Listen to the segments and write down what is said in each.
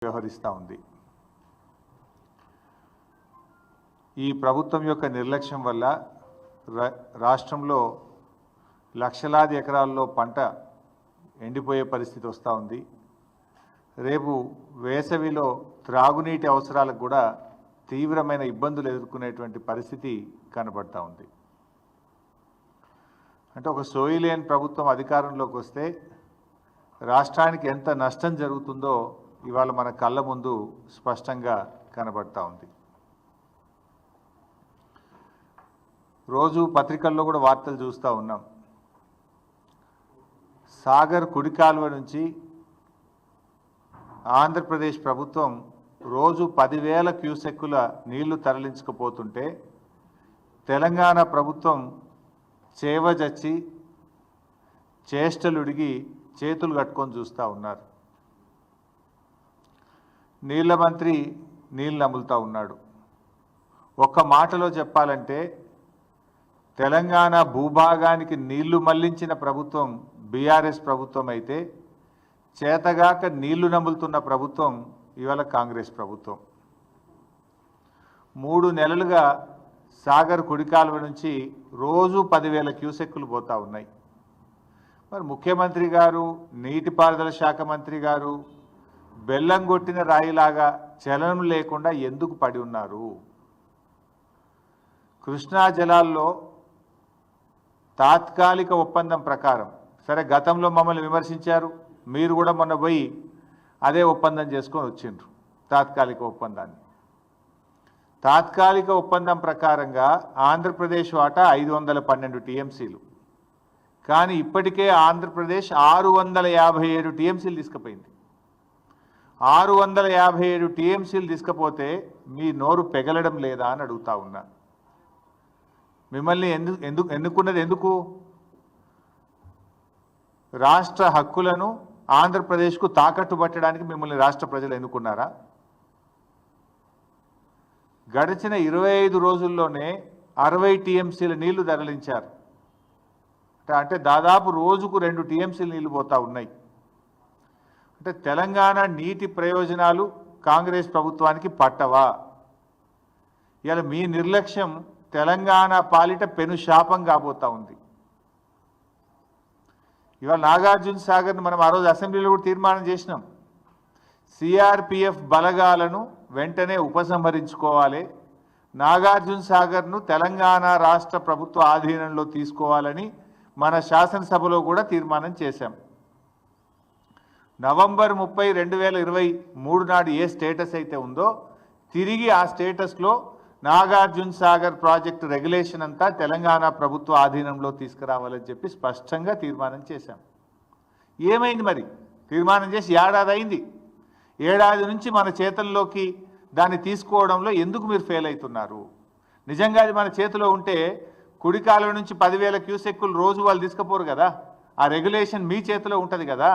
వ్యవహరిస్తూ ఉంది. ఈ ప్రభుత్వం యొక్క నిర్లక్ష్యం వల్ల రాష్ట్రంలో లక్షలాది ఎకరాల్లో పంట ఎండిపోయే పరిస్థితి వస్తూ ఉంది. రేపు వేసవిలో త్రాగునీటి అవసరాలకు కూడా తీవ్రమైన ఇబ్బందులు ఎదుర్కొనేటువంటి పరిస్థితి కనబడతా ఉంది. అంటే ఒక సోయిలేని ప్రభుత్వం అధికారంలోకి వస్తే రాష్ట్రానికి ఎంత నష్టం జరుగుతుందో ఇవాళ మన కళ్ళ ముందు స్పష్టంగా కనబడతా ఉంది. రోజు పత్రికల్లో కూడా వార్తలు చూస్తూ ఉన్నాం. సాగర్ కుడి కాలువ నుంచి ఆంధ్రప్రదేశ్ ప్రభుత్వం రోజు 10,000 క్యూసెక్కుల నీళ్లు తరలించకపోతుంటే తెలంగాణ ప్రభుత్వం చేవజచ్చి చేష్టలుడిగి చేతులు కట్టుకొని చూస్తూ ఉన్నారు. నీళ్ల మంత్రి నీళ్ళు నములుతూ ఉన్నాడు. ఒక్క మాటలో చెప్పాలంటే తెలంగాణ భూభాగానికి నీళ్లు మళ్లించిన ప్రభుత్వం బీఆర్ఎస్ ప్రభుత్వం అయితే చేతగాక నీళ్లు నములుతున్న ప్రభుత్వం ఇవాళ కాంగ్రెస్ ప్రభుత్వం. 3 నెలలుగా సాగర్ కుడికాలువ నుంచి రోజు 10,000 క్యూసెక్కులు పోతూ ఉన్నాయి. మరి ముఖ్యమంత్రి గారు, నీటిపారుదల శాఖ మంత్రి గారు బెల్లం కొట్టిన రాయిలాగా చలనం లేకుండా ఎందుకు పడి ఉన్నారు? కృష్ణా జలాల్లో తాత్కాలిక ఒప్పందం ప్రకారం, సరే గతంలో మమ్మల్ని విమర్శించారు, మీరు కూడా మొన్న పోయి అదే ఒప్పందం చేసుకొని వచ్చిండ్రు. తాత్కాలిక ఒప్పందాన్ని తాత్కాలిక ఒప్పందం ప్రకారంగా ఆంధ్రప్రదేశ్ వాటా 512 టీఎంసీలు, కానీ ఇప్పటికే ఆంధ్రప్రదేశ్ 657 టీఎంసీలు తీసుకుపోయింది. 657 టీఎంసీలు తీసుకపోతే మీ నోరు పెగలడం లేదా అని అడుగుతా ఉన్నా. మిమ్మల్ని ఎన్నుకున్నది ఎందుకు? రాష్ట్ర హక్కులను ఆంధ్రప్రదేశ్కు తాకట్టు పట్టడానికి మిమ్మల్ని రాష్ట్ర ప్రజలు ఎన్నుకున్నారా? గడిచిన 25 రోజుల్లోనే 60 టీఎంసీల నీళ్లు తరలించారు. అంటే దాదాపు రోజుకు 2 టీఎంసీలు నీళ్లు పోతా ఉన్నాయి. అంటే తెలంగాణ నీటి ప్రయోజనాలు కాంగ్రెస్ ప్రభుత్వానికి పట్టవా? ఇవాళ మీ నిర్లక్ష్యం తెలంగాణ పాలిట పెను శాపం కాబోతా ఉంది. ఇవాళ నాగార్జున సాగర్ను మనం ఆ రోజు అసెంబ్లీలో కూడా తీర్మానం చేసినాం. సిఆర్పిఎఫ్ బలగాలను వెంటనే ఉపసంహరించుకోవాలి, నాగార్జున సాగర్ను తెలంగాణ రాష్ట్ర ప్రభుత్వ ఆధీనంలో తీసుకోవాలని మన శాసనసభలో కూడా తీర్మానం చేశాం. నవంబర్ 30, 2023 నాడు ఏ స్టేటస్ అయితే ఉందో తిరిగి ఆ స్టేటస్లో నాగార్జున సాగర్ ప్రాజెక్టు రెగ్యులేషన్ అంతా తెలంగాణ ప్రభుత్వ ఆధీనంలో తీసుకురావాలని చెప్పి స్పష్టంగా తీర్మానం చేశాం. ఏమైంది మరి? తీర్మానం చేసి ఏడాది అయింది. ఏడాది నుంచి మన చేతుల్లోకి దాన్ని తీసుకోవడంలో ఎందుకు మీరు ఫెయిల్ అవుతున్నారు? నిజంగా అది మన చేతిలో ఉంటే కుడి కాలువ నుంచి 10,000 క్యూసెక్కులు రోజు వాళ్ళు తీసుకుపోరు కదా. ఆ రెగ్యులేషన్ మీ చేతిలో ఉంటుంది కదా.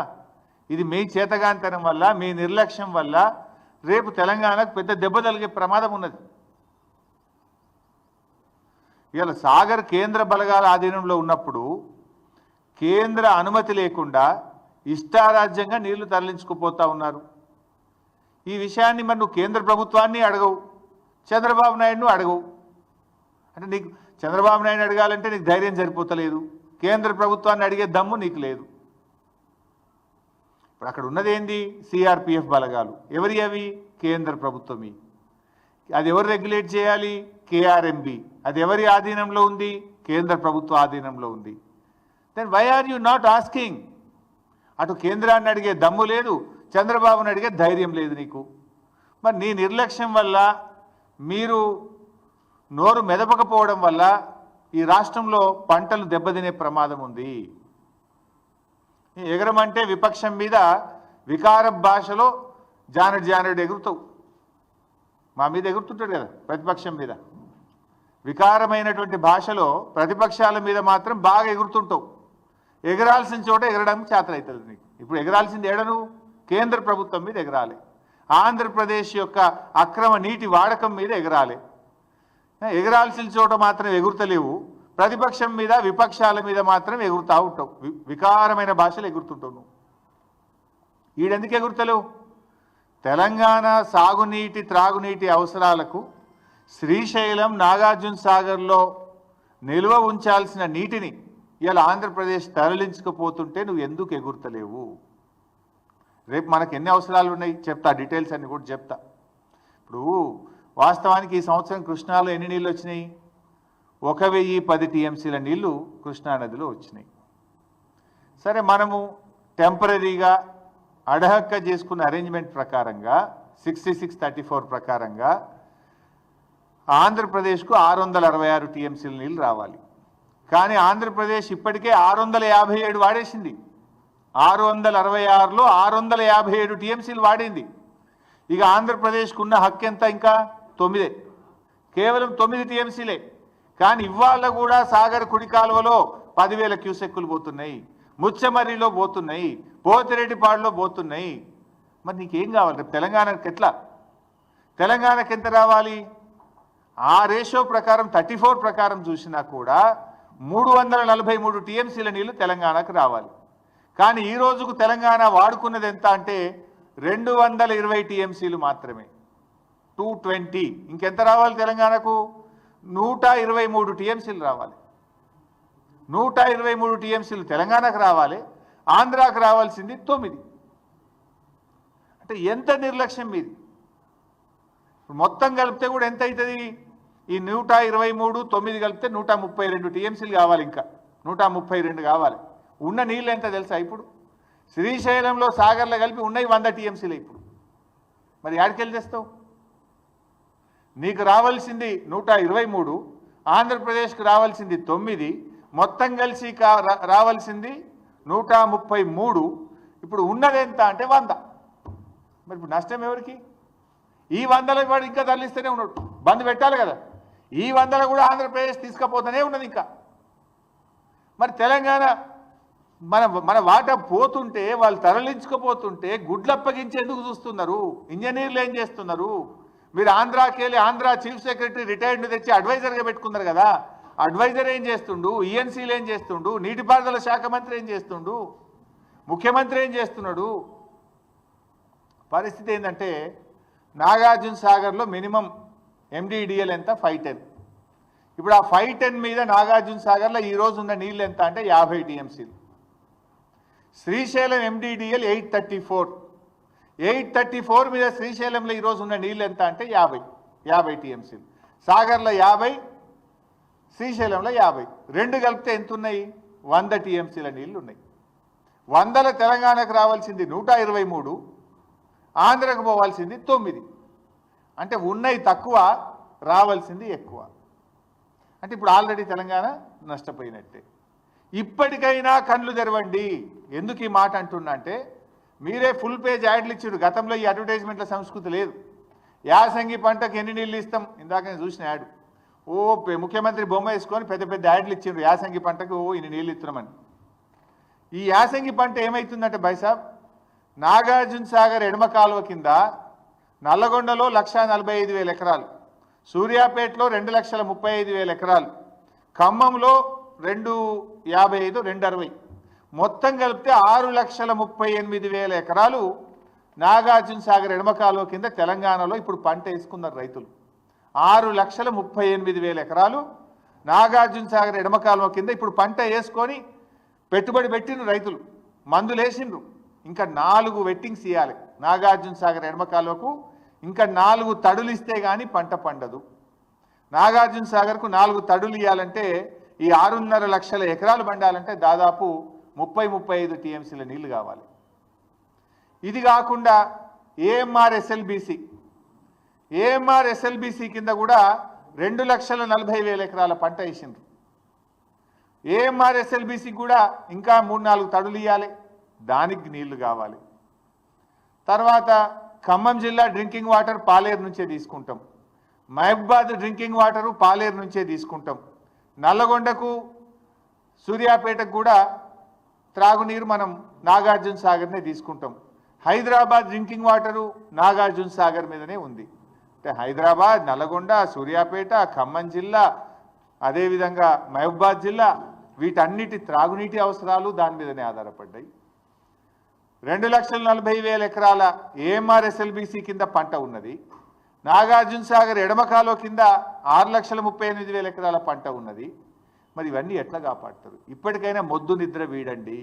ఇది మీ చేతగానితనం వల్ల, మీ నిర్లక్ష్యం వల్ల రేపు తెలంగాణకు పెద్ద దెబ్బ తగిలే ప్రమాదం ఉన్నది. ఇవాళ సాగర్ కేంద్ర బలగాల ఆధీనంలో ఉన్నప్పుడు కేంద్ర అనుమతి లేకుండా ఇష్టారాజ్యంగా నీళ్లు తరలించుకుపోతా ఉన్నారు. ఈ విషయాన్ని మరి నువ్వు కేంద్ర ప్రభుత్వాన్ని అడగవు, చంద్రబాబు నాయుడును అడగవు. అంటే నీకు చంద్రబాబు నాయుడు అడగాలంటే నీకు ధైర్యం సరిపోతలేదు, కేంద్ర ప్రభుత్వాన్ని అడిగే దమ్ము నీకు లేదు. ఇప్పుడు అక్కడ ఉన్నది ఏంది? సిఆర్పిఎఫ్ బలగాలు. ఎవరి అవి? కేంద్ర ప్రభుత్వమి. అది ఎవరు రెగ్యులేట్ చేయాలి? కేఆర్ఎంబి. అది ఎవరి ఆధీనంలో ఉంది? కేంద్ర ప్రభుత్వ ఆధీనంలో ఉంది. Then why are you not asking? అటు కేంద్రాన్ని అడిగే దమ్ము లేదు, చంద్రబాబుని అడిగే ధైర్యం లేదు నీకు. మరి నీ నిర్లక్ష్యం వల్ల, మీరు నోరు మెదపకపోవడం వల్ల ఈ రాష్ట్రంలో పంటలు దెబ్బతినే ప్రమాదం ఉంది. ఎగరమంటే విపక్షం మీద వికార భాషలో జానడు ఎగురుతావు. మా మీద ఎగురుతుంటాడు కదా ప్రతిపక్షం మీద. వికారమైనటువంటి భాషలో ప్రతిపక్షాల మీద మాత్రం బాగా ఎగురుతుంటావు. ఎగరాల్సిన చోట ఎగరడానికి చేతనవుతుంది నీకు. ఇప్పుడు ఎగరాల్సింది ఏడను? కేంద్ర ప్రభుత్వం మీద ఎగరాలి, ఆంధ్రప్రదేశ్ యొక్క అక్రమ నీటి వాడకం మీద ఎగరాలి. ఎగరాల్సిన చోట మాత్రం ఎగురుతలేవు, ప్రతిపక్షం మీద విపక్షాల మీద మాత్రం ఎగురుతూ ఉంటావు. వికారమైన భాషలు ఎగురుతుంటావు నువ్వు. ఈడెందుకు ఎగురుతలేవు? తెలంగాణ సాగునీటి త్రాగునీటి అవసరాలకు శ్రీశైలం నాగార్జున సాగర్లో నిల్వ ఉంచాల్సిన నీటిని ఇలా ఆంధ్రప్రదేశ్ తరలించకపోతుంటే నువ్వు ఎందుకు ఎగురుతలేవు? రేపు మనకు ఎన్ని అవసరాలు ఉన్నాయి చెప్తా, డీటెయిల్స్ అన్ని కూడా చెప్తా. ఇప్పుడు వాస్తవానికి ఈ సంవత్సరం కృష్ణాలో ఎన్ని నీళ్ళు వచ్చినాయి? 1010 టీఎంసీల నీళ్లు కృష్ణానదిలో వచ్చినాయి. సరే, మనము టెంపరీగా అడహక్క చేసుకున్న అరేంజ్మెంట్ ప్రకారంగా 6634 ప్రకారంగా ఆంధ్రప్రదేశ్కు 666 టీఎంసీల నీళ్ళు రావాలి. కానీ ఆంధ్రప్రదేశ్ ఇప్పటికే 657 వాడేసింది. 666లో 657 టీఎంసీలు వాడింది. ఇక ఆంధ్రప్రదేశ్కు ఉన్న హక్కు ఎంత? ఇంకా 9, కేవలం 9 టీఎంసీలే. కానీ ఇవాళ కూడా సాగర్ కుడి కాలువలో 10,000 క్యూసెక్కులు పోతున్నాయి, ముచ్చమర్రిలో పోతున్నాయి, పోతిరెడ్డిపాడులో పోతున్నాయి. మరి నీకేం కావాలి? రేపు తెలంగాణకి ఎట్లా? తెలంగాణకి ఎంత రావాలి? ఆ రేషియో ప్రకారం 34 ప్రకారం చూసినా కూడా 343 టీఎంసీల నీళ్లు తెలంగాణకు రావాలి. కానీ ఈ రోజుకు తెలంగాణ వాడుకున్నది ఎంత అంటే 220 టీఎంసీలు మాత్రమే, 220. ఇంకెంత రావాలి తెలంగాణకు? 123 టీఎంసీలు రావాలి. 123 టీఎంసీలు తెలంగాణకు రావాలి, ఆంధ్రాకు రావాల్సింది 9. అంటే ఎంత నిర్లక్ష్యం మీది? మొత్తం కలిపితే కూడా ఎంత అవుతుంది? ఈ 123 9 కలిపితే 132 టీఎంసీలు కావాలి. ఇంకా 132 కావాలి. ఉన్న నీళ్ళు ఎంత తెలుసా? ఇప్పుడు శ్రీశైలంలో సాగర్లో కలిపి ఉన్నాయి 100 టీఎంసీలు. ఇప్పుడు మరి యాడికెళ్ళి తెస్తావు? నీకు రావాల్సింది 123, ఆంధ్రప్రదేశ్కి రావాల్సింది 9, మొత్తం కలిసి రావాల్సింది 133. ఇప్పుడు ఉన్నది ఎంత అంటే 100. మరి ఇప్పుడు నష్టం ఎవరికి? ఈ 100 వాడు ఇంకా తరలిస్తూనే ఉన్నాడు, బంద్ పెట్టాలి కదా. ఈ 100 కూడా ఆంధ్రప్రదేశ్ తీసుకుపోతూనే ఉన్నది ఇంకా. మరి తెలంగాణ మన వాటా పోతుంటే, వాళ్ళు తరలించుకుపోతుంటే గుడ్లప్పగించి ఎందుకు చూస్తున్నారు? ఇంజనీర్లు ఏం చేస్తున్నారు? మీరు ఆంధ్రాకి వెళ్ళి ఆంధ్ర చీఫ్ సెక్రటరీ రిటైర్డ్ని తెచ్చి అడ్వైజర్గా పెట్టుకున్నారు కదా. అడ్వైజర్ ఏం చేస్తుండు? ఈఎన్సీలు ఏం చేస్తుండు? నీటిపారుదల శాఖ మంత్రి ఏం చేస్తుండు? ముఖ్యమంత్రి ఏం చేస్తున్నాడు? పరిస్థితి ఏంటంటే నాగార్జున సాగర్లో మినిమం ఎండిడిఎల్ ఎంత? 510. ఇప్పుడు ఆ 510 మీద నాగార్జున సాగర్లో ఈరోజు ఉన్న నీళ్ళు ఎంత అంటే 50 టీఎంసీలు. శ్రీశైలం ఎండిడిఎల్ 834. 834 మీద శ్రీశైలంలో ఈరోజు ఉన్న నీళ్ళు ఎంత అంటే 50 టీఎంసీలు. సాగర్లో 50, శ్రీశైలంలో 50. రెండు కలిపితే ఎంత ఉన్నాయి? 100 టీఎంసీల నీళ్ళు ఉన్నాయి. 100 తెలంగాణకు రావాల్సింది 123, ఆంధ్రకు పోవాల్సింది 9. అంటే ఉన్నాయి తక్కువ, రావాల్సింది ఎక్కువ. అంటే ఇప్పుడు ఆల్రెడీ తెలంగాణ నష్టపోయినట్టే. ఇప్పటికైనా కళ్ళు తెరవండి. ఎందుకు ఈ మాట అంటున్నా అంటే, మీరే ఫుల్ పేజ్ యాడ్లు ఇచ్చారు. గతంలో ఈ అడ్వర్టైజ్మెంట్ల సంస్కృతి లేదు. యాసంగి పంటకు ఎన్ని నీళ్ళు ఇస్తాం? ఇందాక నేను చూసిన యాడ్, ముఖ్యమంత్రి బొమ్మ వేసుకొని పెద్ద పెద్ద యాడ్లు ఇచ్చిండ్రు. యాసంగి పంటకు ఇన్ని నీళ్ళు ఇస్తున్నామని. ఈ యాసంగి పంట ఏమవుతుందంటే బైసాబ్, నాగార్జున సాగర్ ఎడమ కాలువ కింద నల్లగొండలో 1,45,000 ఎకరాలు, సూర్యాపేటలో 2,35,000 ఎకరాలు, ఖమ్మంలో 255, 260, మొత్తం కలిపితే 6,38,000 ఎకరాలు నాగార్జున సాగర్ ఎడమ కాలువ కింద తెలంగాణలో ఇప్పుడు పంట వేసుకున్నారు రైతులు. 6,38,000 ఎకరాలు నాగార్జున సాగర్ ఎడమ కాలువ కింద ఇప్పుడు పంట వేసుకొని పెట్టుబడి పెట్టిండ్రు రైతులు, మందులు వేసిండ్రు. ఇంకా 4 వెట్టింగ్స్ ఇవ్వాలి నాగార్జున సాగర్ ఎడమ కాలువకు. ఇంకా 4 తడులు ఇస్తే కానీ పంట పండదు. నాగార్జున సాగర్కు 4 తడులు ఇవ్వాలంటే ఈ 6.5 లక్షల ఎకరాలు పండాలంటే దాదాపు 30-35 టీఎంసీల నీళ్లు కావాలి. ఇది కాకుండా ఏఎంఆర్ ఎస్ఎల్బిసి కింద కూడా 2,40,000 ఎకరాల పంట వేసిండ్రు. ఏఎంఆర్ ఎస్ఎల్బిసి కూడా ఇంకా 3-4 తడులు ఇవ్వాలి, దానికి నీళ్లు కావాలి. తర్వాత ఖమ్మం జిల్లా డ్రింకింగ్ వాటర్ పాలేరు నుంచే తీసుకుంటాం, మహబూబాద్ డ్రింకింగ్ వాటరు పాలేరు నుంచే తీసుకుంటాం, నల్లగొండకు సూర్యాపేటకు కూడా త్రాగునీరు మనం నాగార్జున సాగర్నే తీసుకుంటాం. హైదరాబాద్ డ్రింకింగ్ వాటరు నాగార్జున సాగర్ మీదనే ఉంది. అంటే హైదరాబాద్, నల్లగొండ, సూర్యాపేట, ఖమ్మం జిల్లా, అదేవిధంగా మహబూబాద్ జిల్లా, వీటన్నిటి త్రాగునీటి అవసరాలు దాని మీదనే ఆధారపడ్డాయి. 2,40,000 ఎకరాల ఏఎంఆర్ ఎస్ఎల్బిసి కింద పంట ఉన్నది. నాగార్జున సాగర్ ఎడమ కాలువ కింద 6,38,000 ఎకరాల పంట ఉన్నది. మరి ఇవన్నీ ఎట్లా కాపాడతారు? ఇప్పటికైనా మొద్దు నిద్ర వీడండి,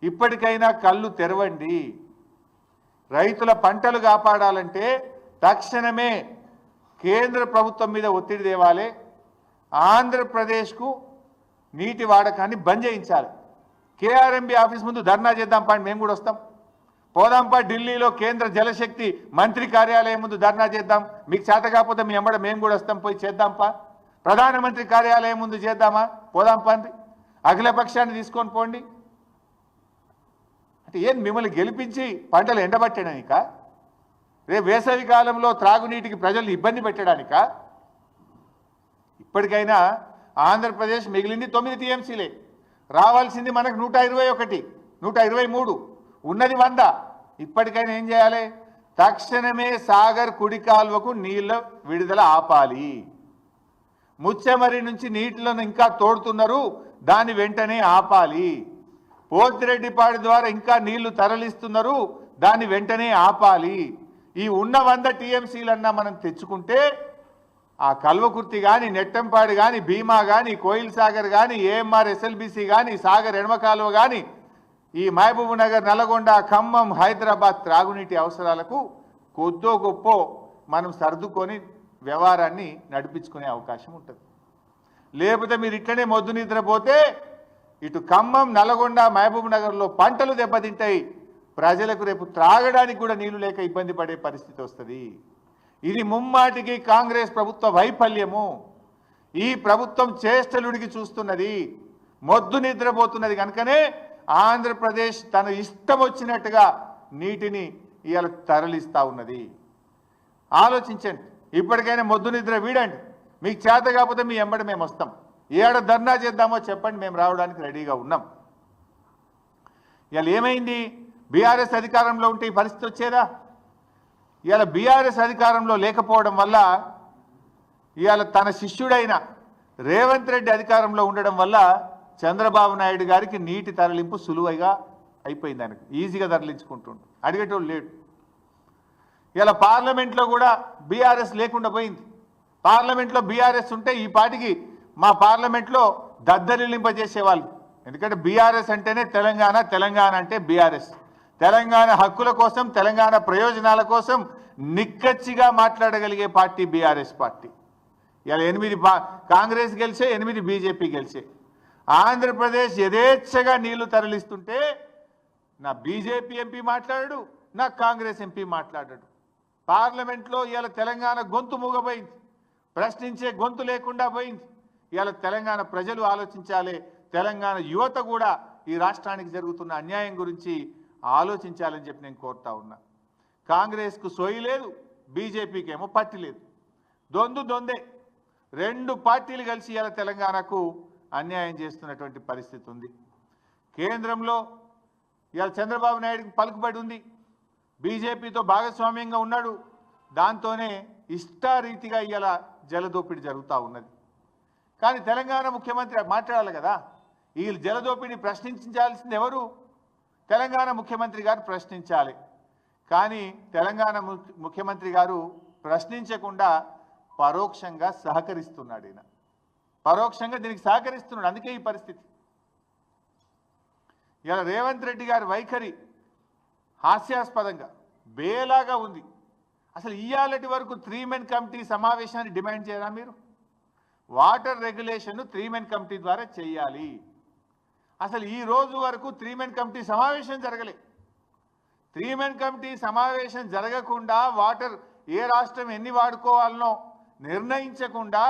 ఇప్పటికైనా కళ్ళు తెరవండి. రైతుల పంటలు కాపాడాలంటే తక్షణమే కేంద్ర ప్రభుత్వం మీద ఒత్తిడి తేవాలి. ఆంధ్రప్రదేశ్కు నీటి వాడకాన్ని బంద్ చేయించాలి. కేఆర్ఎంబి ఆఫీస్ ముందు ధర్నా చేద్దాం పా, మేము కూడా వస్తాం. పోదాంపా ఢిల్లీలో కేంద్ర జలశక్తి మంత్రి కార్యాలయం ముందు ధర్నా చేద్దాం. మీకు చేత కాకపోతే మీ ఎంబడ మేము కూడా వస్తాం, పోయి చేద్దాంపా. ప్రధానమంత్రి కార్యాలయం ముందు చేద్దామా, పోదాంపా అండి. అఖిలపక్షాన్ని తీసుకొని పోండి. అంటే ఏం మిమ్మల్ని గెలిపించి పంటలు ఎండబట్టడానిక? రేపు వేసవి కాలంలో త్రాగునీటికి ప్రజలు ఇబ్బంది పెట్టడానిక? ఇప్పటికైనా ఆంధ్రప్రదేశ్ మిగిలింది 9 టీఎంసీలే, రావాల్సింది మనకు 121, 123, ఉన్నది 100. ఇప్పటికైనా ఏం చేయాలి? తక్షణమే సాగర్ కుడి కాల్వకు నీళ్ళ విడుదల ఆపాలి. ముచ్చెమరి నుంచి నీటిలను ఇంకా తోడుతున్నారు, దాన్ని వెంటనే ఆపాలి. పోతిరెడ్డిపాడు ద్వారా ఇంకా నీళ్లు తరలిస్తున్నారు, దాన్ని వెంటనే ఆపాలి. ఈ ఉన్న 100 టీఎంసీలన్నా మనం తెచ్చుకుంటే ఆ కల్వకుర్తి కానీ, నెట్టంపాడు కానీ, భీమా కానీ, కోయిల్ సాగర్ కానీ, ఏఎంఆర్ ఎస్ఎల్బిసి కానీ, సాగర్ ఎడమ కాలువ కానీ, ఈ మహబూబ్ నగర్, నల్గొండ, ఖమ్మం, హైదరాబాద్ త్రాగునీటి అవసరాలకు కొద్దో గొప్పో మనం సర్దుకొని వ్యవహారాన్ని నడిపించుకునే అవకాశం ఉంటుంది. లేకపోతే మీరు ఇట్లనే మొద్దు నిద్రపోతే ఇటు ఖమ్మం, నల్గొండ, మహబూబ్ నగర్లో పంటలు దెబ్బతింటాయి. ప్రజలకు రేపు త్రాగడానికి కూడా నీళ్లు లేక ఇబ్బంది పడే పరిస్థితి వస్తుంది. ఇది ముమ్మాటికి కాంగ్రెస్ ప్రభుత్వ వైఫల్యము. ఈ ప్రభుత్వం చేష్టలుడికి చూస్తున్నది, మొద్దు నిద్రపోతున్నది. కనుకనే ఆంధ్రప్రదేశ్ తన ఇష్టం వచ్చినట్టుగా నీటిని ఇవాళ తరలిస్తూ ఉన్నది. ఆలోచించండి, ఇప్పటికైనా మొద్దు నిద్ర వీడండి. మీకు చేత కాకపోతే మీ ఎంబడి మేము వస్తాం. ఏడ ధర్నా చేద్దామో చెప్పండి, మేము రావడానికి రెడీగా ఉన్నాం. ఇవాళ ఏమైంది? బీఆర్ఎస్ అధికారంలో ఉంటే ఈ పరిస్థితి వచ్చేదా? ఇవాళ బీఆర్ఎస్ అధికారంలో లేకపోవడం వల్ల, ఇవాళ తన శిష్యుడైన రేవంత్ రెడ్డి అధికారంలో ఉండడం వల్ల చంద్రబాబు నాయుడు గారికి నీటి తరలింపు సులువుగా అయిపోయింది. ఆయనకు ఈజీగా తరలించుకుంటుండు, అడిగేటోళ్ళు లేడు. ఇలా పార్లమెంట్లో కూడా బీఆర్ఎస్ లేకుండా పోయింది. పార్లమెంట్లో బీఆర్ఎస్ ఉంటే ఈ పాటికి మా పార్లమెంట్లో దద్దరిల్లింపజేసేవాళ్ళు. ఎందుకంటే బీఆర్ఎస్ అంటేనే తెలంగాణ, తెలంగాణ అంటే బీఆర్ఎస్. తెలంగాణ హక్కుల కోసం, తెలంగాణ ప్రయోజనాల కోసం నిక్కచ్చిగా మాట్లాడగలిగే పార్టీ బీఆర్ఎస్ పార్టీ. ఇలా 8 కాంగ్రెస్ గెలిచే, 8 బీజేపీ గెలిచే. ఆంధ్రప్రదేశ్ యథేచ్ఛగా నీళ్లు తరలిస్తుంటే నా బీజేపీ ఎంపీ మాట్లాడాడు, నా కాంగ్రెస్ ఎంపీ మాట్లాడాడు. పార్లమెంట్లో ఇవాళ తెలంగాణ గొంతు మూగపోయింది, ప్రశ్నించే గొంతు లేకుండా పోయింది. ఇవాళ తెలంగాణ ప్రజలు ఆలోచించాలి, తెలంగాణ యువత కూడా ఈ రాష్ట్రానికి జరుగుతున్న అన్యాయం గురించి ఆలోచించాలని చెప్పి నేను కోరుతా ఉన్నా. కాంగ్రెస్కు సోయి లేదు, బీజేపీకి ఏమో పట్టి లేదు. దొందే 2 పార్టీలు కలిసి ఇవాళ తెలంగాణకు అన్యాయం చేస్తున్నటువంటి పరిస్థితి ఉంది. కేంద్రంలో ఇవాళ చంద్రబాబు నాయుడుకి పలుకుబడి ఉంది, బీజేపీతో భాగస్వామ్యంగా ఉన్నాడు. దాంతోనే ఇష్టారీతిగా ఇవాళ జలదోపిడీ జరుగుతూ ఉన్నది. కానీ తెలంగాణ ముఖ్యమంత్రి మాట్లాడాలి కదా, ఈ జలదోపిడీ ప్రశ్నించాల్సింది ఎవరు? తెలంగాణ ముఖ్యమంత్రి గారు ప్రశ్నించాలి. కానీ తెలంగాణ ముఖ్యమంత్రి గారు ప్రశ్నించకుండా పరోక్షంగా సహకరిస్తున్నాడు. ఈయన పరోక్షంగా దీనికి సహకరిస్తున్నాడు. అందుకే ఈ పరిస్థితి. ఇలా రేవంత్ రెడ్డి గారి వైఖరి హాస్యాస్పదంగా బేలాగా ఉంది. అసలు ఇయాలటి వరకు 3 మెన్ కమిటీ సమావేశాన్ని డిమాండ్ చేయరా మీరు? వాటర్ రెగ్యులేషన్ 3 మెన్ కమిటీ ద్వారా చేయాలి. అసలు ఈ రోజు వరకు 3 మెన్ కమిటీ సమావేశం జరగలే. 3 మెన్ కమిటీ సమావేశం జరగకుండా వాటర్ ఏ రాష్ట్రం ఎన్ని వాడుకోవాలనో నిర్ణయించకుండా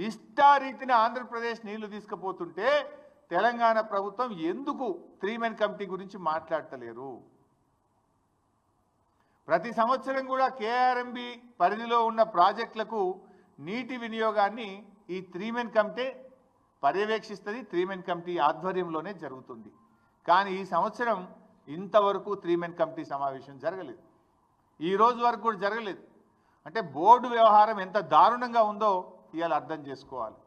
ఇష్టారీతిని ఆంధ్రప్రదేశ్ నీళ్లు తీసుకుపోతుంటే తెలంగాణ ప్రభుత్వం ఎందుకు 3 మెన్ కమిటీ గురించి మాట్లాడతలేరు? ప్రతి సంవత్సరం కూడా కేఆర్ఎంబి పరిధిలో ఉన్న ప్రాజెక్టులకు నీటి వినియోగాన్ని ఈ 3 మెన్ కమిటీ పర్యవేక్షిస్తుంది. 3 మెన్ కమిటీ ఆధ్వర్యంలోనే జరుగుతుంది. కానీ ఈ సంవత్సరం ఇంతవరకు 3 మెన్ కమిటీ సమావేశం జరగలేదు. ఈ రోజు వరకు కూడా జరగలేదు. అంటే బోర్డు వ్యవహారం ఎంత దారుణంగా ఉందో ఇవాళ అర్థం చేసుకోవాలి.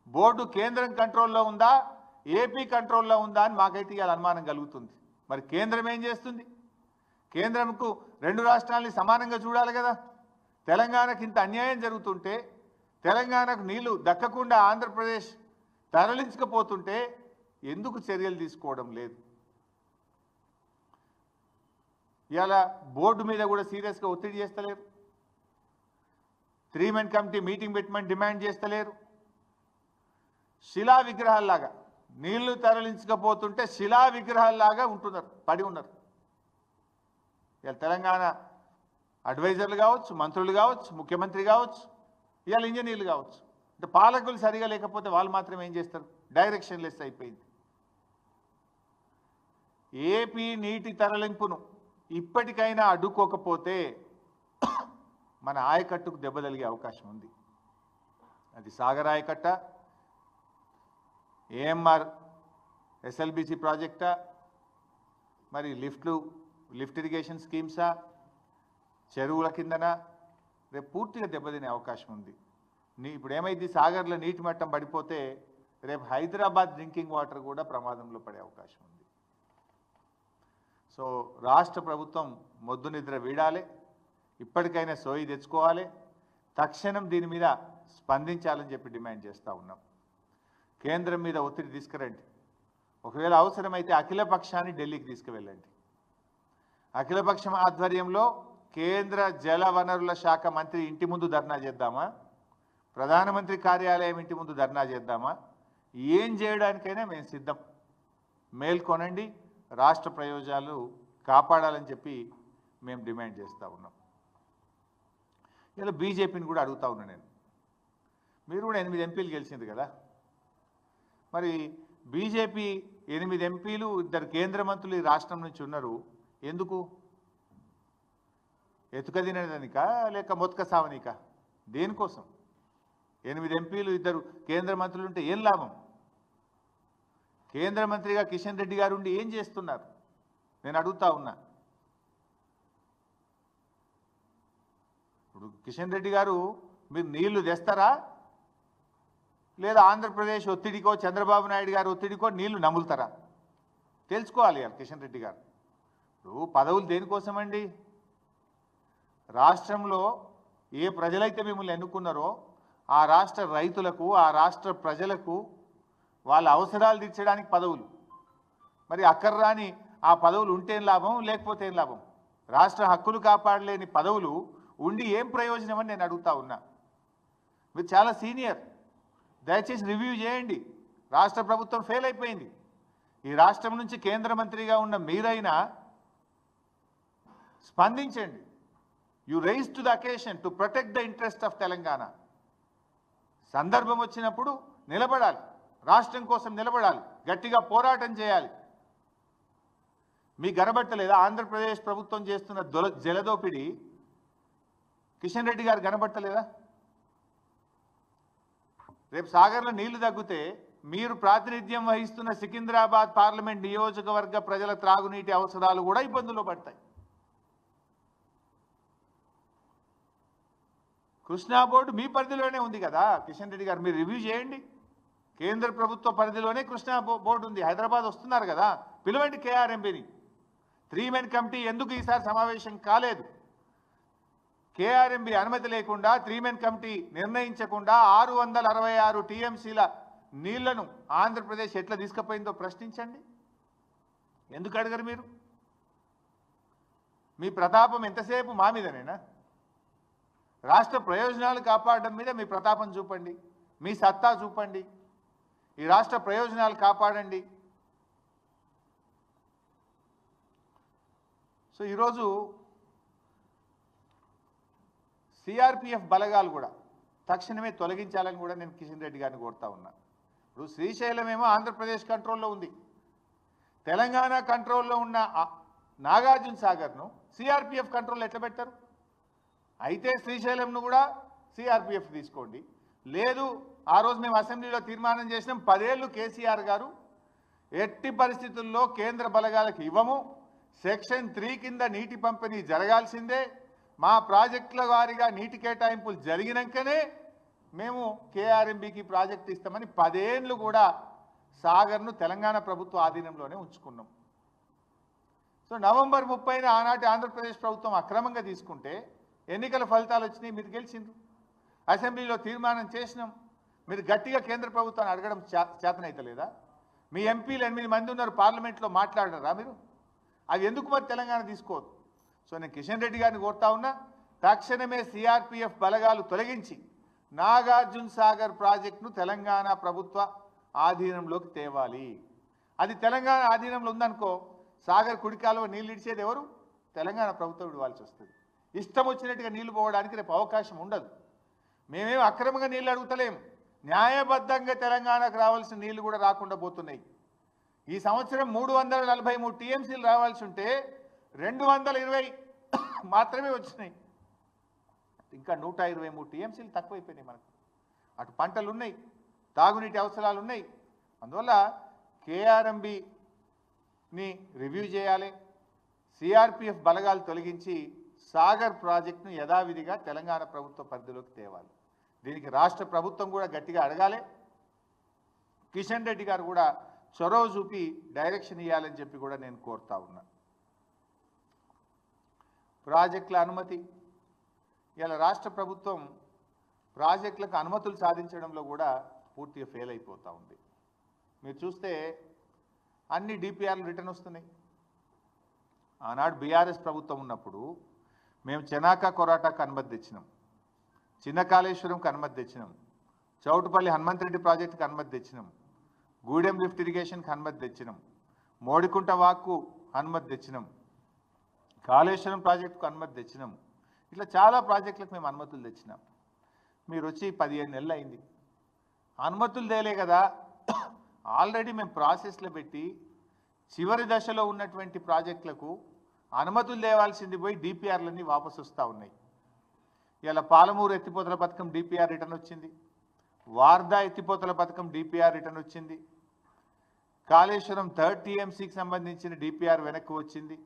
బోర్డు కేంద్రం కంట్రోల్లో ఉందా, ఏపీ కంట్రోల్లో ఉందా అని మాకైతే ఇవాళ అనుమానం కలుగుతుంది. మరి కేంద్రం ఏం చేస్తుంది? కేంద్రంకు రెండు రాష్ట్రాలని సమానంగా చూడాలి కదా. తెలంగాణకు ఇంత అన్యాయం జరుగుతుంటే, తెలంగాణకు నీళ్లు దక్కకుండా ఆంధ్రప్రదేశ్ తరలించకపోతుంటే ఎందుకు చర్యలు తీసుకోవడం లేదు? ఇలా బోర్డు మీద కూడా సీరియస్గా ఒత్తిడి చేస్తలేరు. 3 మెన్ కమిటీ మీటింగ్ పెట్టమని డిమాండ్ చేస్తలేరు. శిలా విగ్రహాల్లాగా నీళ్లు తరలించకపోతుంటే శిలా విగ్రహాల్లాగా ఉంటున్నారు, పడి ఉన్నారు. ఇలా తెలంగాణ అడ్వైజర్లు కావచ్చు, మంత్రులు కావచ్చు, ముఖ్యమంత్రి కావచ్చు, ఇవాళ ఇంజనీర్లు కావచ్చు. అంటే పాలకులు సరిగా లేకపోతే వాళ్ళు మాత్రం ఏం చేస్తారు? డైరెక్షన్ లెస్ అయిపోయింది. ఏపీ నీటి తరలింపును ఇప్పటికైనా అడ్డుకోకపోతే మన ఆయకట్టుకు దెబ్బ తగిలే అవకాశం ఉంది. అది సాగర్ ఆయకట్ట, ఏఎంఆర్ ఎస్ఎల్బిసి ప్రాజెక్టా, మరి లిఫ్ట్ ఇరిగేషన్ స్కీమ్సా, చెరువుల కిందన రేపు పూర్తిగా దెబ్బతినే అవకాశం ఉంది. ఇప్పుడు ఏమైంది, సాగర్లో నీటి మట్టం పడిపోతే రేపు హైదరాబాద్ డ్రింకింగ్ వాటర్ కూడా ప్రమాదంలో పడే అవకాశం ఉంది. సో రాష్ట్ర ప్రభుత్వం మొద్దు నిద్ర వీడాలి, ఇప్పటికైనా సోయి తెచ్చుకోవాలి, తక్షణం దీని మీద స్పందించాలని చెప్పి డిమాండ్ చేస్తూ ఉన్నాం. కేంద్రం మీద ఒత్తిడి తీసుకురండి. ఒకవేళ అవసరమైతే అఖిలపక్షాన్ని ఢిల్లీకి తీసుకువెళ్ళండి. అఖిలపక్షం ఆధ్వర్యంలో కేంద్ర జల వనరుల శాఖ మంత్రి ఇంటి ముందు ధర్నా చేద్దామా, ప్రధానమంత్రి కార్యాలయం ఇంటి ముందు ధర్నా చేద్దామా, ఏం చేయడానికైనా మేము సిద్ధం. మేల్కొనండి, రాష్ట్ర ప్రయోజనాలు కాపాడాలని చెప్పి మేము డిమాండ్ చేస్తూ ఉన్నాం. ఇలా బీజేపీని కూడా అడుగుతా ఉన్నా నేను. మీరు కూడా 8 ఎంపీలు గెలిచింది కదా, మరి బీజేపీ 8 ఎంపీలు, 2 కేంద్ర మంత్రులు ఈ రాష్ట్రం నుంచి ఉన్నారు. ఎందుకు? ఎతుకదినడానికా లేక మొత్క సావనికా? దేనికోసం? 8 ఎంపీలు, 2 కేంద్ర మంత్రులు ఉంటే ఏం లాభం? కేంద్ర మంత్రిగా కిషన్ రెడ్డి గారు ఉండి ఏం చేస్తున్నారు? నేను అడుగుతా ఉన్నా. ఇప్పుడు కిషన్ రెడ్డి గారు మీరు నీళ్లు తెస్తారా, లేదా ఆంధ్రప్రదేశ్ ఒత్తిడికో చంద్రబాబు నాయుడు గారు ఒత్తిడికో నీళ్లు నములుతారా? తెలుసుకోవాలి కిషన్ రెడ్డి గారు. ఇప్పుడు పదవులు దేనికోసమండి? రాష్ట్రంలో ఏ ప్రజలైతే మిమ్మల్ని ఎన్నుకున్నారో ఆ రాష్ట్ర రైతులకు, ఆ రాష్ట్ర ప్రజలకు వాళ్ళ అవసరాలు తీర్చడానికి పదవులు. మరి అక్కర్రాని ఆ పదవులు ఉంటేం లాభం, లేకపోతే ఏం లాభం? రాష్ట్ర హక్కులు కాపాడలేని పదవులు ఉండి ఏం ప్రయోజనం అని నేను అడుగుతా ఉన్నా. మీరు చాలా సీనియర్, దయచేసి రివ్యూ చేయండి. రాష్ట్ర ప్రభుత్వం ఫెయిల్ అయిపోయింది. ఈ రాష్ట్రం నుంచి కేంద్ర మంత్రిగా ఉన్న మీరైనా స్పందించండి. You rise to the occasion to protect the interest of Telangana. సందర్భం వచ్చినప్పుడు నిలబడాలి, రాష్ట్రం కోసం నిలబడాలి, గట్టిగా పోరాటం చేయాలి. మీ గనబట్టలేదా ఆంధ్రప్రదేశ్ ప్రభుత్వం చేస్తున్న జలదోపిడి? కిషన్ రెడ్డి గారు కనబట్టలేదా? రేపు సాగర్లో నీళ్లు తగ్గితే మీరు ప్రాతినిధ్యం వహిస్తున్న సికింద్రాబాద్ పార్లమెంట్ నియోజకవర్గ ప్రజల త్రాగునీటి అవసరాలు కూడా ఇబ్బందుల్లో పడతాయి. కృష్ణా బోర్డు మీ పరిధిలోనే ఉంది కదా కిషన్ రెడ్డి గారు, మీరు రివ్యూ చేయండి. కేంద్ర ప్రభుత్వ పరిధిలోనే కృష్ణా బోర్డు ఉంది. హైదరాబాద్ వస్తున్నారు కదా, పిలవండి కేఆర్ఎంబీని. 3 మెన్ కమిటీ ఎందుకు ఈసారి సమావేశం కాలేదు? కేఆర్ఎంబీ అనుమతి లేకుండా 3 మెన్ కమిటీ నిర్ణయించకుండా 666 టీఎంసీల నీళ్లను ఆంధ్రప్రదేశ్ ఎట్లా తీసుకుపోయిందో ప్రశ్నించండి. ఎందుకు అడగరు మీరు? మీ ప్రతాపం ఎంతసేపు మా మీదనేనా? రాష్ట్ర ప్రయోజనాలు కాపాడడం మీద మీ ప్రతాపం చూపండి, మీ సత్తా చూపండి. ఈ రాష్ట్ర ప్రయోజనాలు కాపాడండి. సో ఈరోజు సిఆర్పిఎఫ్ బలగాలు కూడా తక్షణమే తొలగించాలని కూడా నేను కిషన్ రెడ్డి గారిని కోరుతా ఉన్నా. ఇప్పుడు శ్రీశైలం ఏమో ఆంధ్రప్రదేశ్ కంట్రోల్లో ఉంది, తెలంగాణ కంట్రోల్లో ఉన్న నాగార్జున సాగర్ను సిఆర్పిఎఫ్ కంట్రోల్లో ఎట్లా పెట్టారు? అయితే శ్రీశైలంను కూడా సిఆర్పిఎఫ్ తీసుకోండి. లేదు, ఆ రోజు మేము అసెంబ్లీలో తీర్మానం చేసినాం, 10 ఏళ్ళు కేసీఆర్ గారు ఎట్టి పరిస్థితుల్లో కేంద్ర బలగాలకు ఇవ్వము, సెక్షన్ 3 కింద నీటి పంపిణీ జరగాల్సిందే, మా ప్రాజెక్టుల వారీగా నీటి కేటాయింపులు జరిగినాకనే మేము కేఆర్ఎంబీకి ప్రాజెక్టు ఇస్తామని 10 ఏళ్ళు కూడా సాగర్ను తెలంగాణ ప్రభుత్వ ఆధీనంలోనే ఉంచుకున్నాం. సో నవంబర్ 30న ఆనాటి ఆంధ్రప్రదేశ్ ప్రభుత్వం అక్రమంగా తీసుకుంటే ఎన్నికల ఫలితాలు వచ్చినాయి, మీరు గెలిచిండ్రు, అసెంబ్లీలో తీర్మానం చేసినాం, మీరు గట్టిగా కేంద్ర ప్రభుత్వాన్ని అడగడం చేతనైతలేదా? మీ ఎంపీలు 8 మంది ఉన్నారు పార్లమెంట్లో, మాట్లాడరా మీరు? అది ఎందుకు మరి తెలంగాణ తీసుకోవద్దు? సో నేను కిషన్ రెడ్డి గారిని కోరుతా ఉన్నా, తక్షణమే సిఆర్పిఎఫ్ బలగాలు తొలగించి నాగార్జున సాగర్ ప్రాజెక్టును తెలంగాణ ప్రభుత్వ ఆధీనంలోకి తేవాలి. అది తెలంగాణ ఆధీనంలో ఉందనుకో, సాగర్ కుడికాలువ నీళ్ళు ఇడిచేది ఎవరు? తెలంగాణ ప్రభుత్వం ఇవ్వాల్సి వస్తుంది. ఇష్టం వచ్చినట్టుగా నీళ్లు పోవడానికి రేపు అవకాశం ఉండదు. మేమేం అక్రమంగా నీళ్ళు అడుగుతలేము, న్యాయబద్ధంగా తెలంగాణకు రావాల్సిన నీళ్లు కూడా రాకుండా పోతున్నాయి. ఈ సంవత్సరం 343 టీఎంసీలు రావాల్సి ఉంటే 220 మాత్రమే వచ్చినాయి. ఇంకా 123 టీఎంసీలు తక్కువైపోయినాయి మనకు. అటు పంటలు ఉన్నాయి, తాగునీటి అవసరాలు ఉన్నాయి. అందువల్ల కేఆర్ఎంబిని రివ్యూ చేయాలి, సిఆర్పిఎఫ్ బలగాలు తొలగించి సాగర్ ప్రాజెక్టును యథావిధిగా తెలంగాణ ప్రభుత్వ పరిధిలోకి తేవాలి. దీనికి రాష్ట్ర ప్రభుత్వం కూడా గట్టిగా అడగాలి. కిషన్ రెడ్డి గారు కూడా చొరవ చూపి డైరెక్షన్ ఇవ్వాలని చెప్పి కూడా నేను కోరుతా ఉన్నా. ప్రాజెక్టుల అనుమతి, ఇలా రాష్ట్ర ప్రభుత్వం ప్రాజెక్టులకు అనుమతులు సాధించడంలో కూడా పూర్తిగా ఫెయిల్ అయిపోతూ ఉంది. మీరు చూస్తే అన్ని డిపిఆర్లు రిటర్న్ వస్తున్నాయి. ఆనాడు బీఆర్ఎస్ ప్రభుత్వం ఉన్నప్పుడు మేము చెనాక కొరాటాకు అనుమతి తెచ్చినాం, చిన్న కాళేశ్వరంకి అనుమతి తెచ్చినాం, చౌటుపల్లి హనుమంతరెడ్డి ప్రాజెక్టుకి అనుమతి తెచ్చినాం, గూడెం లిఫ్ట్ ఇరిగేషన్కి అనుమతి తెచ్చినాం, మోడికుంట వాక్కు అనుమతి తెచ్చినాం, కాళేశ్వరం ప్రాజెక్టుకు అనుమతి తెచ్చినాం. ఇట్లా చాలా ప్రాజెక్టులకు మేము అనుమతులు తెచ్చినాం. మీరు వచ్చి 15 నెలలు అయింది, అనుమతులు తేలే కదా. ఆల్రెడీ మేము ప్రాసెస్లో పెట్టి చివరి దశలో ఉన్నటువంటి ప్రాజెక్టులకు అనుమతులు తేవాల్సింది పోయి డిపిఆర్లన్నీ వాపసు వస్తూ ఉన్నాయి. ఇలా పాలమూరు ఎత్తిపోతల పథకం డిపిఆర్ రిటర్న్ వచ్చింది, వార్దా ఎత్తిపోతల పథకం డిపిఆర్ రిటర్న్ వచ్చింది, కాళేశ్వరం 3rd టీఎంసీకి సంబంధించిన డిపిఆర్ వెనక్కి వచ్చింది,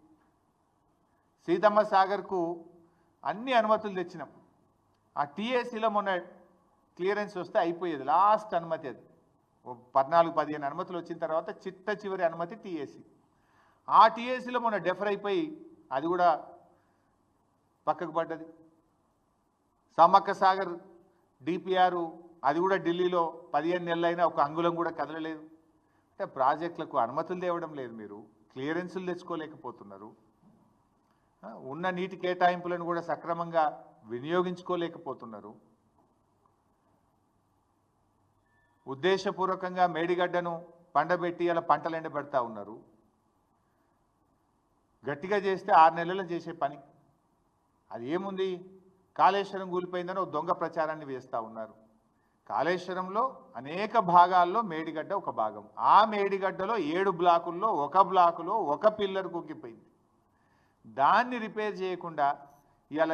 సీతమ్మ సాగర్కు అన్ని అనుమతులు తెచ్చినాం. ఆ టీఏసీలో మొన్న క్లియరెన్స్ వస్తే అయిపోయేది, లాస్ట్ అనుమతి అది. 14-15 అనుమతులు వచ్చిన తర్వాత చిట్ట చివరి అనుమతి టీఏసీ. ఆ టీఏసీలో మొన్న డెఫర్ అయిపోయి అది కూడా పక్కకు పడ్డది. సమ్మక్క సాగర్ డిపిఆర్ అది కూడా ఢిల్లీలో 15 నెలలైనా ఒక అంగుళం కూడా కదలలేదు. అంటే ప్రాజెక్టులకు అనుమతులు తేవడం లేదు, మీరు క్లియరెన్సులు తెచ్చుకోలేకపోతున్నారు, ఉన్న నీటి కేటాయింపులను కూడా సక్రమంగా వినియోగించుకోలేకపోతున్నారు. ఉద్దేశపూర్వకంగా మేడిగడ్డను పండబెట్టి అలా పంటలు ఎండబెడతా ఉన్నారు. గట్టిగా చేస్తే 6 నెలలు చేసే పని అది ఏముంది? కాళేశ్వరం కూలిపోయిందని ఒక దొంగ ప్రచారాన్ని వేస్తూ ఉన్నారు. కాళేశ్వరంలో అనేక భాగాల్లో మేడిగడ్డ ఒక భాగం. ఆ మేడిగడ్డలో 7 బ్లాకుల్లో ఒక బ్లాకులో ఒక పిల్లర్ కుంగిపోయింది. దాన్ని రిపేర్ చేయకుండా ఇవాళ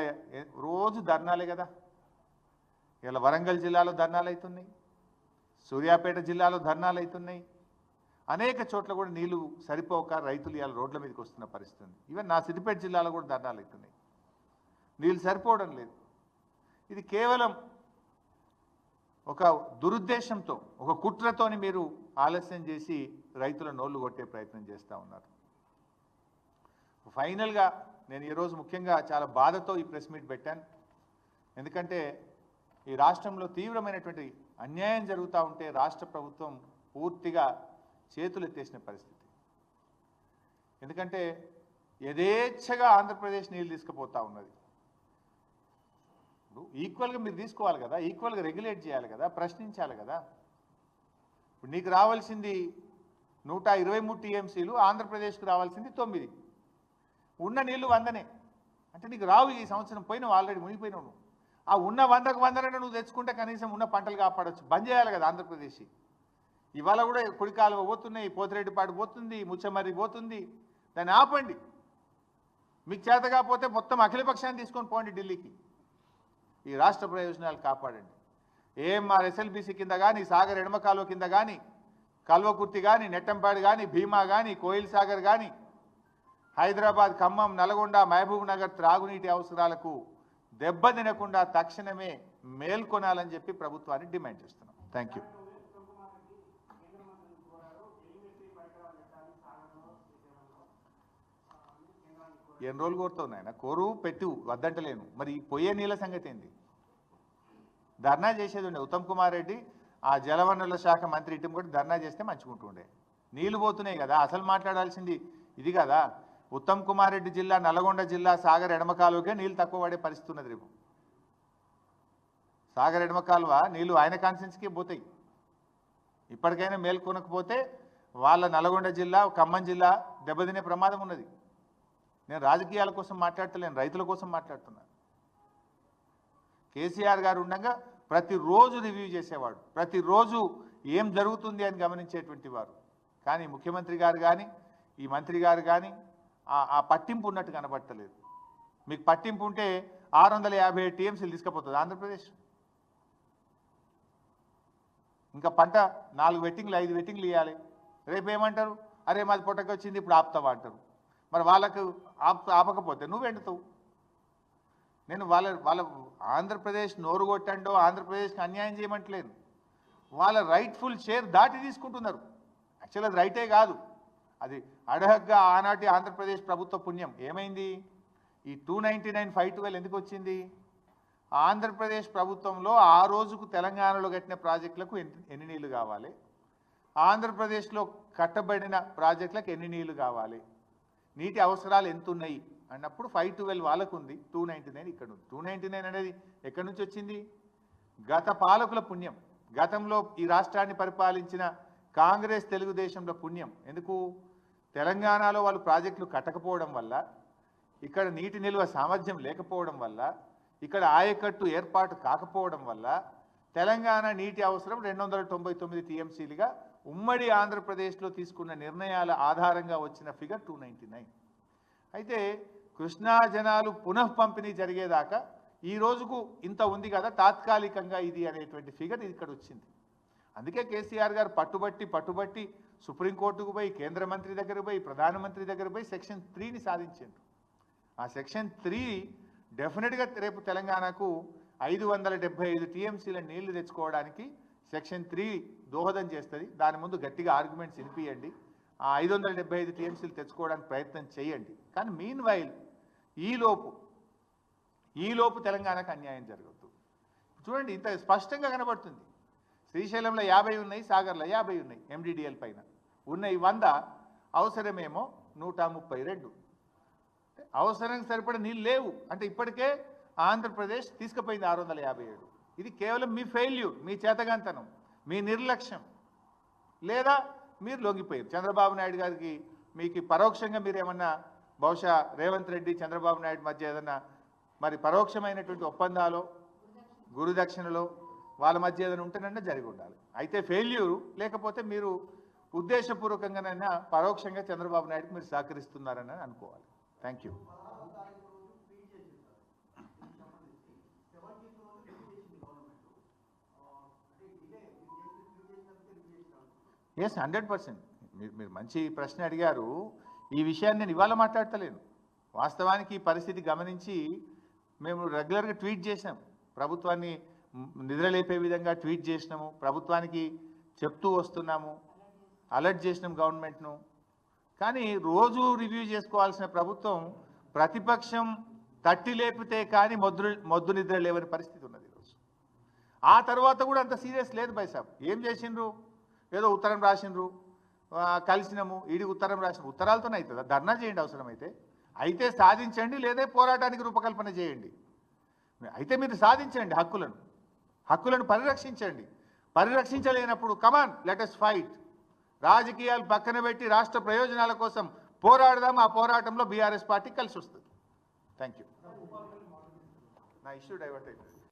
రోజు ధర్నాలే కదా. ఇవాళ వరంగల్ జిల్లాలో ధర్నాలు అవుతున్నాయి, సూర్యాపేట జిల్లాలో ధర్నాలు అవుతున్నాయి, అనేక చోట్ల కూడా నీళ్లు సరిపోక రైతులు ఇవాళ రోడ్ల మీదకి వస్తున్న పరిస్థితి. ఈవెన్ నా సిద్దిపేట జిల్లాలో కూడా ధర్నాలు అవుతున్నాయి, నీళ్ళు సరిపోవడం లేదు. ఇది కేవలం ఒక దురుద్దేశంతో, ఒక కుట్రతోని మీరు ఆలస్యం చేసి రైతుల నోళ్లు కొట్టే ప్రయత్నం చేస్తూ ఉన్నారు. ఫైనల్గా నేను ఈరోజు ముఖ్యంగా చాలా బాధతో ఈ ప్రెస్ మీట్ పెట్టాను. ఎందుకంటే ఈ రాష్ట్రంలో తీవ్రమైనటువంటి అన్యాయం జరుగుతూ ఉంటే రాష్ట్ర ప్రభుత్వం పూర్తిగా చేతులు ఎత్తేసిన పరిస్థితి. ఎందుకంటే యథేచ్ఛగా ఆంధ్రప్రదేశ్ నీళ్ళు తీసుకుపోతూ ఉన్నది. ఈక్వల్గా మీరు తీసుకోవాలి కదా, ఈక్వల్గా రెగ్యులేట్ చేయాలి కదా, ప్రశ్నించాలి కదా. ఇప్పుడు నీకు రావాల్సింది 123 టీఎంసీలు, ఆంధ్రప్రదేశ్కి రావాల్సింది 9. ఉన్న నీళ్లు 100నే అంటే నీకు రావు. ఈ సంవత్సరం పోయినావు, ఆల్రెడీ మునిగిపోయినావు. నువ్వు ఆ ఉన్న 100కు 100 నువ్వు తెచ్చుకుంటే కనీసం ఉన్న పంటలు కాపాడవచ్చు. బంద్ చేయాలి కదా ఆంధ్రప్రదేశ్. ఇవాళ కూడా కుడికాలువ పోతున్నాయి, పోతిరెడ్డిపాడు పోతుంది, ముచ్చమర్రి పోతుంది. దాన్ని ఆపండి. మీకు చేత కాకపోతే మొత్తం అఖిలపక్షాన్ని తీసుకొని పోండి ఢిల్లీకి. ఈ రాష్ట్ర ప్రయోజనాలు కాపాడండి. ఏఎంఆర్ ఎస్ఎల్బీసీ కింద కానీ, సాగర్ ఎడమ కాలువ కింద కానీ, కల్వకుర్తి కానీ, నెట్టంపాడు కానీ, భీమా కానీ, కోయిల్ సాగర్ కానీ, హైదరాబాద్, ఖమ్మం, నల్గొండ, మహబూబ్ నగర్ త్రాగునీటి అవసరాలకు దెబ్బ తినకుండా తక్షణమే మేల్కొనాలని చెప్పి ప్రభుత్వాన్ని డిమాండ్ చేస్తున్నాం. Thank you. ఎన్ని రోజులు కోరుతావు నాయన? కోరు పెట్టు, వద్దంటలేను. మరి పోయే నీళ్ళ సంగతి ఏంది? ధర్నా చేసేది ఉండే ఉత్తమ్ కుమార్ రెడ్డి, ఆ జలవనరుల శాఖ మంత్రి ఇటు కూడా ధర్నా చేస్తే మంచుకుంటుండే. నీళ్లు పోతున్నాయి కదా, అసలు మాట్లాడాల్సింది ఇది కదా. ఉత్తమ్ కుమార్ రెడ్డి జిల్లా, నల్గొండ జిల్లా సాగర్ ఎడమ కాలువకే నీళ్ళు తక్కువ పడే పరిస్థితి ఉన్నది. రేపు సాగర్ ఎడమ కాలువ నీళ్ళు ఆయన కాన్స్టిట్యున్సీకే పోతాయి. ఇప్పటికైనా మేల్కొనకపోతే వాళ్ళ నల్గొండ జిల్లా, ఖమ్మం జిల్లా దెబ్బతినే ప్రమాదం ఉన్నది. నేను రాజకీయాల కోసం మాట్లాడతలేను, రైతుల కోసం మాట్లాడుతున్నాను. కేసీఆర్ గారు ఉండగా ప్రతిరోజు రివ్యూ చేసేవాడు, ప్రతిరోజు ఏం జరుగుతుంది అని గమనించేటువంటి వారు. కానీ ముఖ్యమంత్రి గారు కానీ, ఈ మంత్రి గారు కానీ ఆ పట్టింపు ఉన్నట్టు కనబడతలేదు. మీకు పట్టింపు ఉంటే 657 టీఎంసీలు తీసుకుపోతుంది ఆంధ్రప్రదేశ్. ఇంకా పంట 4 వెట్టింగ్లు 5 వెట్టింగ్లు ఇవ్వాలి. రేపు ఏమంటారు? అరే మాది పొట్టకి వచ్చింది, ఇప్పుడు ఆపుతావా అంటారు. మరి వాళ్ళకు ఆపకపోతే నువ్వు ఎండుతావు. నేను వాళ్ళ ఆంధ్రప్రదేశ్ నోరు కొట్టండో, ఆంధ్రప్రదేశ్కి అన్యాయం చేయమంటలేను. వాళ్ళ రైట్ఫుల్ షేర్ దాటి తీసుకుంటున్నారు. యాక్చువల్ అది రైటే కాదు, అది అడహగ్గా ఆనాటి ఆంధ్రప్రదేశ్ ప్రభుత్వ పుణ్యం. ఏమైంది? ఈ 299 512 ఎందుకు వచ్చింది? ఆంధ్రప్రదేశ్ ప్రభుత్వంలో ఆ రోజుకు తెలంగాణలో కట్టిన ప్రాజెక్టులకు ఎన్ని నీళ్లు కావాలి, ఆంధ్రప్రదేశ్లో కట్టబడిన ప్రాజెక్టులకు ఎన్ని నీళ్లు కావాలి, నీటి అవసరాలు ఎంత ఉన్నాయి అన్నప్పుడు 512 వాళ్ళకు ఉంది, 299 ఇక్కడ ఉంది. 299 అనేది ఎక్కడి నుంచి వచ్చింది? గత పాలకుల పుణ్యం. గతంలో ఈ రాష్ట్రాన్ని పరిపాలించిన కాంగ్రెస్ తెలుగుదేశంలో పుణ్యం. ఎందుకు? తెలంగాణలో వాళ్ళు ప్రాజెక్టులు కట్టకపోవడం వల్ల, ఇక్కడ నీటి నిల్వ సామర్థ్యం లేకపోవడం వల్ల, ఇక్కడ ఆయకట్టు ఏర్పాటు కాకపోవడం వల్ల తెలంగాణ నీటి అవసరం 299 టీఎంసీలుగా ఉమ్మడి ఆంధ్రప్రదేశ్లో తీసుకున్న నిర్ణయాల ఆధారంగా వచ్చిన ఫిగర్ 299. అయితే కృష్ణా జనాలు పునః పంపిణీ జరిగేదాకా ఈ రోజుకు ఇంత ఉంది కదా, తాత్కాలికంగా ఇది అనేటువంటి ఫిగర్ ఇక్కడ వచ్చింది. అందుకే కేసీఆర్ గారు పట్టుబట్టి సుప్రీంకోర్టుకు పోయి, కేంద్ర మంత్రి దగ్గర పోయి, ప్రధానమంత్రి దగ్గర పోయి సెక్షన్ 3ని సాధించారు. ఆ సెక్షన్ 3 డెఫినెట్గా రేపు తెలంగాణకు 575 టీఎంసీల నీళ్లు తెచ్చుకోవడానికి సెక్షన్ 3 దోహదం చేస్తుంది. దాని ముందు గట్టిగా ఆర్గ్యుమెంట్స్ వినిపియండి. ఆ 575 టీఎంసీలు తెచ్చుకోవడానికి ప్రయత్నం చేయండి. కానీ మీన్ వైల్ ఈలోపు తెలంగాణకు అన్యాయం జరగద్దు. చూడండి, ఇంత స్పష్టంగా కనబడుతుంది. శ్రీశైలంలో 50 ఉన్నాయి, సాగర్లో 50 ఉన్నాయి. ఎండిడిఎల్ పైన ఉన్నాయి 100, అవసరమేమో 132. అవసరానికి సరిపడ నీళ్ళు లేవు అంటే ఇప్పటికే ఆంధ్రప్రదేశ్ తీసుకుపోయింది 657. ఇది కేవలం మీ ఫెయిల్యూర్, మీ చేతగాంతనం, మీ నిర్లక్ష్యం, లేదా మీరు లొంగిపోయారు. చంద్రబాబు నాయుడు గారికి మీకు పరోక్షంగా మీరు ఏమన్నా, బహుశా రేవంత్ రెడ్డి చంద్రబాబు నాయుడు మధ్య ఏదన్నా మరి పరోక్షమైనటువంటి ఒప్పందాలు, గురుదక్షిణలో వాళ్ళ మధ్య ఏదైనా ఉంటేనన్నా జరిగి ఉండాలి. అయితే ఫెయిల్యూరు, లేకపోతే మీరు ఉద్దేశపూర్వకంగానైనా పరోక్షంగా చంద్రబాబు నాయుడుకి మీరు సహకరిస్తున్నారని అనుకోవాలి. Thank you. ఎస్, 100%. మీరు మంచి ప్రశ్న అడిగారు. ఈ విషయాన్ని నేను ఇవాళ మాట్లాడతలేను. వాస్తవానికి ఈ పరిస్థితి గమనించి మేము రెగ్యులర్గా ట్వీట్ చేసాం, ప్రభుత్వాన్ని నిద్రలేపే విధంగా ట్వీట్ చేసినాము, ప్రభుత్వానికి చెప్తూ వస్తున్నాము, అలర్ట్ చేసినాం గవర్నమెంట్ను. కానీ రోజు రివ్యూ చేసుకోవాల్సిన ప్రభుత్వం ప్రతిపక్షం తట్టి లేపితే కానీ మొద్దు నిద్ర లేవని పరిస్థితి ఉన్నది ఈరోజు. ఆ తర్వాత కూడా అంత సీరియస్ లేదు బైసాబ్. ఏం చేసిండ్రు? ఏదో ఉత్తరం రాసిండ్రు, కలిసినాము, ఈడి ఉత్తరం రాసిన ఉత్తరాలతోనే అవుతుందా? ధర్నా చేయండి అవసరమైతే, అయితే సాధించండి, లేదా పోరాటానికి రూపకల్పన చేయండి. అయితే మీరు సాధించండి, హక్కులను పరిరక్షించండి. పరిరక్షించలేనప్పుడు కమాన్ లెట్ us ఫైట్. రాజకీయాలు పక్కన పెట్టి రాష్ట్ర ప్రయోజనాల కోసం పోరాడదాం. ఆ పోరాటంలో బీఆర్ఎస్ పార్టీ కలిసి వస్తుంది. Thank you. నా ఇష్యూ డైవర్ట్ అయిపోయింది.